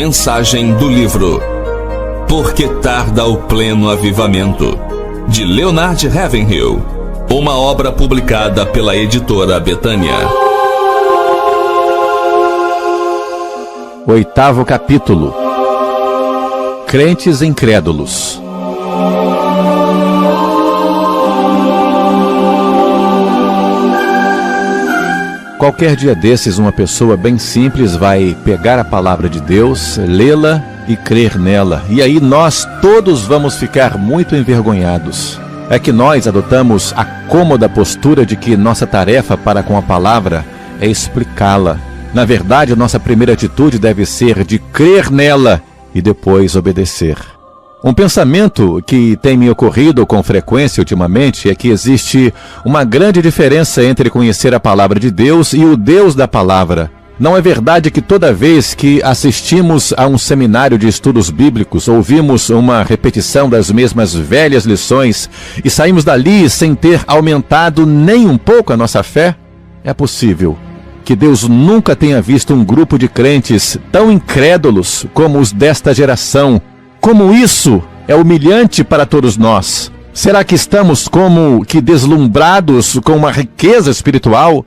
Mensagem do livro Por que Tarda o Pleno Avivamento, de Leonard Ravenhill, uma obra publicada pela editora Betânia. 8º capítulo. Crentes incrédulos. Qualquer dia desses, uma pessoa bem simples vai pegar a palavra de Deus, lê-la e crer nela. E aí nós todos vamos ficar muito envergonhados. É que nós adotamos a cômoda postura de que nossa tarefa para com a palavra é explicá-la. Na verdade, nossa primeira atitude deve ser de crer nela e depois obedecer. Um pensamento que tem me ocorrido com frequência ultimamente é que existe uma grande diferença entre conhecer a palavra de Deus e o Deus da palavra. Não é verdade que toda vez que assistimos a um seminário de estudos bíblicos, ouvimos uma repetição das mesmas velhas lições e saímos dali sem ter aumentado nem um pouco a nossa fé? É possível que Deus nunca tenha visto um grupo de crentes tão incrédulos como os desta geração. Como isso é humilhante para todos nós. Será que estamos como que deslumbrados com uma riqueza espiritual?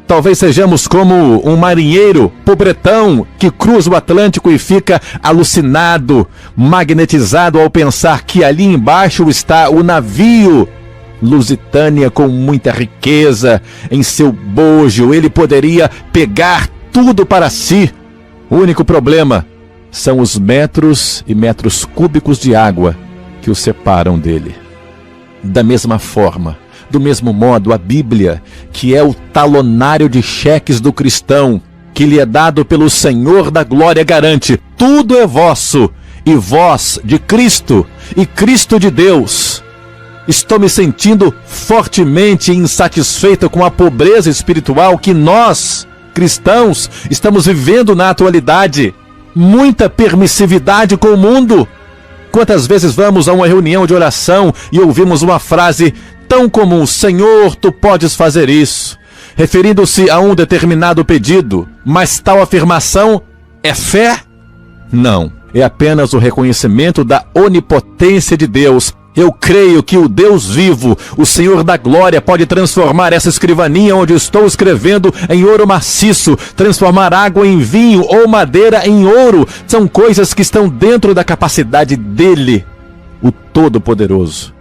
Talvez sejamos como um marinheiro pobretão que cruza o Atlântico e fica alucinado, magnetizado ao pensar que ali embaixo está o navio Lusitânia com muita riqueza em seu bojo. Ele poderia pegar tudo para si. O único problema são os metros e metros cúbicos de água que o separam dele. Da mesma forma, do mesmo modo, a Bíblia, que é o talonário de cheques do cristão, que lhe é dado pelo Senhor da Glória, garante: tudo é vosso, e vós de Cristo, e Cristo de Deus. Estou me sentindo fortemente insatisfeito com a pobreza espiritual que nós, cristãos, estamos vivendo na atualidade. Muita permissividade com o mundo. Quantas vezes vamos a uma reunião de oração e ouvimos uma frase tão comum: Senhor, tu podes fazer isso, referindo-se a um determinado pedido, mas tal afirmação é fé? Não, é apenas o reconhecimento da onipotência de Deus. Eu creio que o Deus vivo, o Senhor da Glória, pode transformar essa escrivaninha onde estou escrevendo em ouro maciço, transformar água em vinho ou madeira em ouro. São coisas que estão dentro da capacidade dele, o Todo-Poderoso.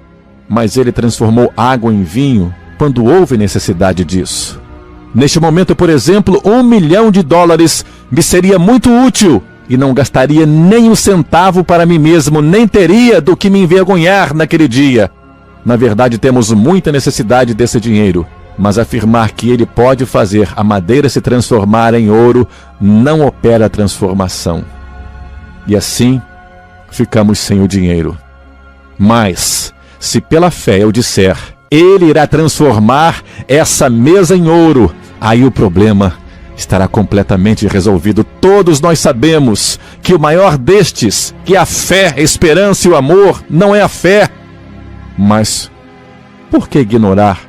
Mas ele transformou água em vinho quando houve necessidade disso. Neste momento, por exemplo, $1 milhão me seria muito útil. E não gastaria nem um centavo para mim mesmo, nem teria do que me envergonhar naquele dia. Na verdade, temos muita necessidade desse dinheiro, mas afirmar que ele pode fazer a madeira se transformar em ouro não opera a transformação. E assim, ficamos sem o dinheiro. Mas, se pela fé eu disser, ele irá transformar essa mesa em ouro, aí o problema estará completamente resolvido. Todos nós sabemos que o maior destes, que é a fé, a esperança e o amor, não é a fé. Mas por que ignorar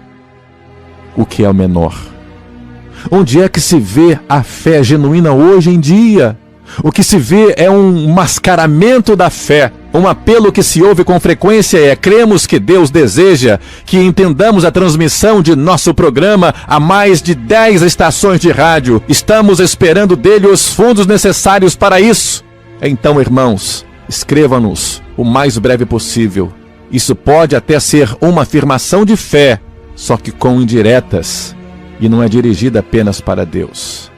o que é o menor? Onde é que se vê a fé genuína hoje em dia? O que se vê é um mascaramento da fé. Um apelo que se ouve com frequência é: cremos que Deus deseja que entendamos a transmissão de nosso programa a mais de 10 estações de rádio. Estamos esperando dele os fundos necessários para isso. Então, irmãos, escreva-nos o mais breve possível. Isso pode até ser uma afirmação de fé, só que com indiretas, e não é dirigida apenas para Deus.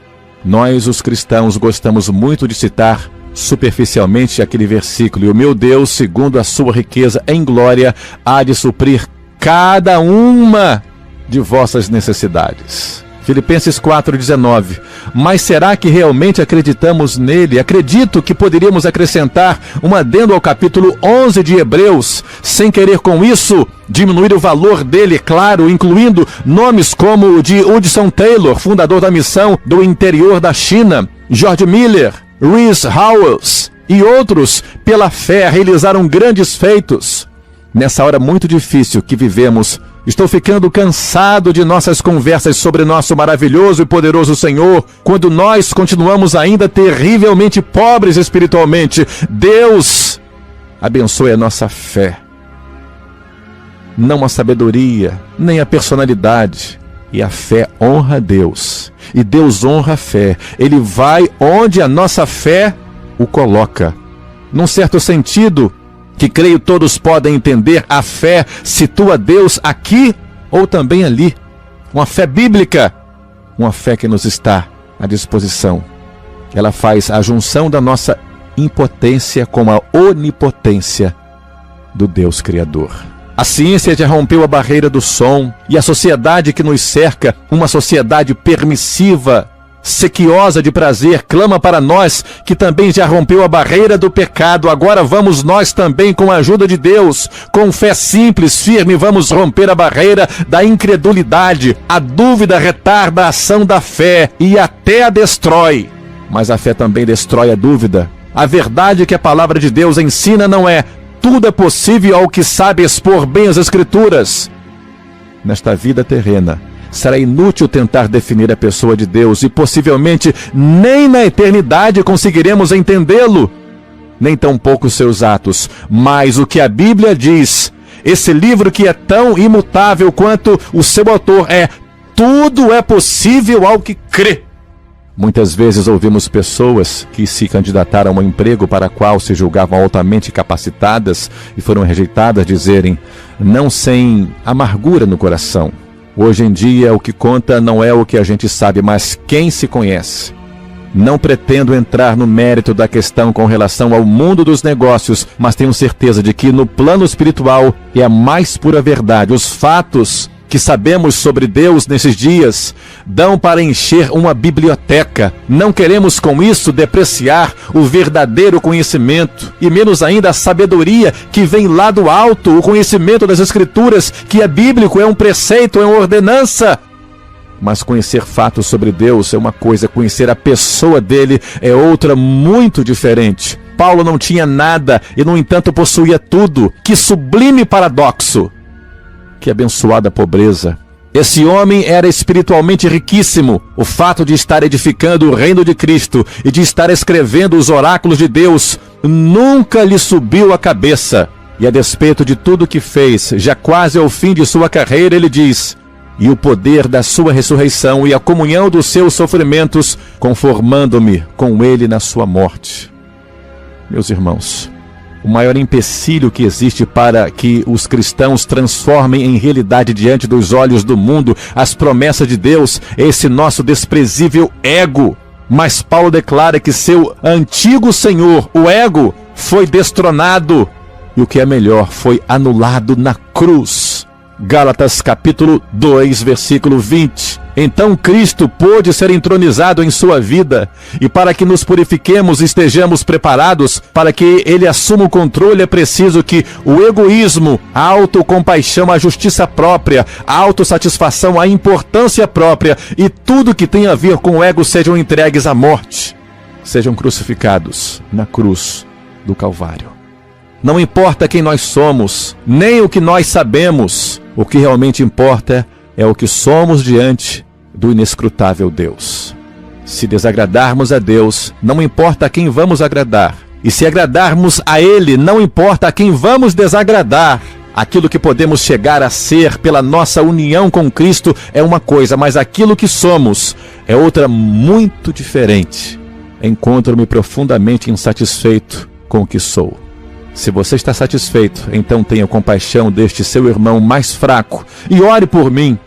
Nós, os cristãos, gostamos muito de citar superficialmente aquele versículo: e o meu Deus, segundo a sua riqueza em glória, há de suprir cada uma de vossas necessidades. Filipenses 4,19. Mas será que realmente acreditamos nele? Acredito que poderíamos acrescentar um adendo ao capítulo 11 de Hebreus, sem querer com isso diminuir o valor dele, claro, incluindo nomes como o de Hudson Taylor, fundador da missão do interior da China, George Miller, Rees Howells e outros, pela fé, realizaram grandes feitos. Nessa hora muito difícil que vivemos, Estou ficando cansado de nossas conversas sobre nosso maravilhoso e poderoso Senhor, quando nós continuamos ainda terrivelmente pobres espiritualmente. Deus abençoe a nossa fé, não a sabedoria, nem a personalidade. E a fé honra a Deus, e Deus honra a fé. Ele vai onde a nossa fé o coloca. Num certo sentido, que creio todos podem entender, a fé situa Deus aqui ou também ali. Uma fé bíblica, uma fé que nos está à disposição. Ela faz a junção da nossa impotência com a onipotência do Deus Criador. A ciência já rompeu a barreira do som, e a sociedade que nos cerca, uma sociedade permissiva, sequiosa de prazer, clama para nós, que também já rompeu a barreira do pecado. Agora vamos nós também, com a ajuda de Deus, com fé simples, firme, vamos romper a barreira da incredulidade. A dúvida retarda a ação da fé e até a destrói. Mas a fé também destrói a dúvida. A verdade que a palavra de Deus ensina não é: tudo é possível ao que sabe expor bem as Escrituras. Nesta vida terrena, será inútil tentar definir a pessoa de Deus, e possivelmente nem na eternidade conseguiremos entendê-lo, nem tampouco seus atos. Mas o que a Bíblia diz, esse livro que é tão imutável quanto o seu autor, é: tudo é possível ao que crê. Muitas vezes ouvimos pessoas que se candidataram a um emprego para o qual se julgavam altamente capacitadas e foram rejeitadas dizerem, não sem amargura no coração: hoje em dia o que conta não é o que a gente sabe, mas quem se conhece. Não pretendo entrar no mérito da questão com relação ao mundo dos negócios, mas tenho certeza de que no plano espiritual é a mais pura verdade. Os fatos que sabemos sobre Deus nesses dias dão para encher uma biblioteca. Não queremos com isso depreciar o verdadeiro conhecimento, e menos ainda a sabedoria que vem lá do alto, o conhecimento das Escrituras, que é bíblico, é um preceito, é uma ordenança. Mas conhecer fatos sobre Deus é uma coisa, conhecer a pessoa dele é outra muito diferente. Paulo não tinha nada e, no entanto, possuía tudo. Que sublime paradoxo! Que abençoada pobreza! Esse homem era espiritualmente riquíssimo. O fato de estar edificando o reino de Cristo e de estar escrevendo os oráculos de Deus nunca lhe subiu à cabeça. E a despeito de tudo que fez, já quase ao fim de sua carreira, ele diz: e o poder da sua ressurreição e a comunhão dos seus sofrimentos, conformando-me com ele na sua morte. Meus irmãos, o maior empecilho que existe para que os cristãos transformem em realidade diante dos olhos do mundo as promessas de Deus é esse nosso desprezível ego. Mas Paulo declara que seu antigo senhor, o ego, foi destronado e, o que é melhor, foi anulado na cruz. Gálatas capítulo 2, versículo 20. Então Cristo pôde ser entronizado em sua vida, e para que nos purifiquemos e estejamos preparados para que Ele assuma o controle, é preciso que o egoísmo, a autocompaixão, a justiça própria, a autossatisfação, a importância própria e tudo que tem a ver com o ego sejam entregues à morte, sejam crucificados na cruz do Calvário. Não importa quem nós somos, nem o que nós sabemos, o que realmente importa é o que somos diante do inescrutável Deus. Se desagradarmos a Deus, não importa a quem vamos agradar. E se agradarmos a Ele, não importa a quem vamos desagradar. Aquilo que podemos chegar a ser pela nossa união com Cristo é uma coisa, mas aquilo que somos é outra muito diferente. Encontro-me profundamente insatisfeito com o que sou. Se você está satisfeito, então tenha compaixão deste seu irmão mais fraco e ore por mim.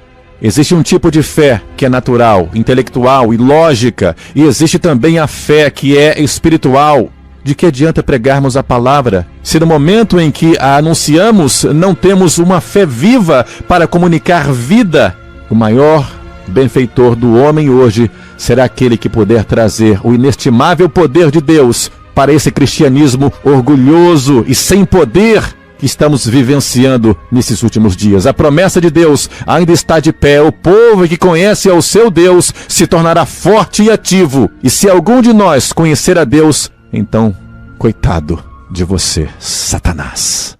Existe um tipo de fé que é natural, intelectual e lógica, e existe também a fé que é espiritual. De que adianta pregarmos a palavra se no momento em que a anunciamos não temos uma fé viva para comunicar vida? O maior benfeitor do homem hoje será aquele que puder trazer o inestimável poder de Deus para esse cristianismo orgulhoso e sem poder que estamos vivenciando nesses últimos dias. A promessa de Deus ainda está de pé. O povo que conhece ao seu Deus se tornará forte e ativo. E se algum de nós conhecer a Deus, então, coitado de você, Satanás.